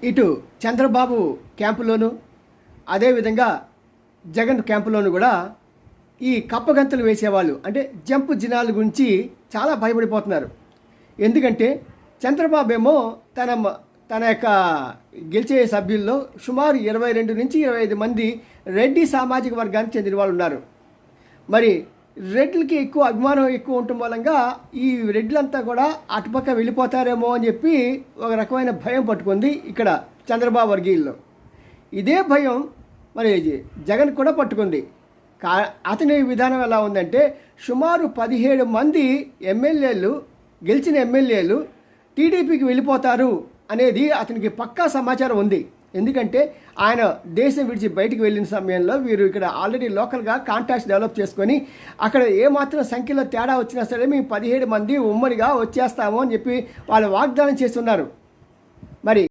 ఇటు చంద్రబాబు క్యాంపులోను అదేవిధంగా జగన్ క్యాంపులోను కూడా ఈ కప్పగంతులు వేసేవాళ్ళు అంటే జంపు జినాల గురించి చాలా భయపడిపోతున్నారు. ఎందుకంటే చంద్రబాబు ఏమో తన యొక్క గెలిచే సభ్యుల్లో సుమారు 22 నుంచి 25 మంది రెడ్డి సామాజిక వర్గానికి చెందిన వాళ్ళు ఉన్నారు. మరి రెడ్లకి ఎక్కువ అభిమానం ఎక్కువ ఉండటం మూలంగా ఈ రెడ్లంతా కూడా అటుపక్క వెళ్ళిపోతారేమో అని చెప్పి ఒక రకమైన భయం పట్టుకుంది ఇక్కడ చంద్రబాబు వర్గీయుల్లో. ఇదే భయం మరి జగన్ కూడా పట్టుకుంది. అతని విధానం ఎలా ఉందంటే సుమారు 17 మంది ఎమ్మెల్యేలు గెలిచిన ఎమ్మెల్యేలు టీడీపీకి వెళ్ళిపోతారు అనేది అతనికి పక్కా సమాచారం ఉంది. ఎందుకంటే ఆయన దేశం విడిచి బయటికి వెళ్ళిన సమయంలో వీరు ఇక్కడ ఆల్రెడీ లోకల్గా కాంటాక్ట్స్ డెవలప్ చేసుకొని అక్కడ ఏమాత్రం సంఖ్యలో తేడా వచ్చినా సరే మేము 17 మంది ఉమ్మడిగా వచ్చేస్తాము అని చెప్పి వాళ్ళు వాగ్దానం చేస్తున్నారు. మరి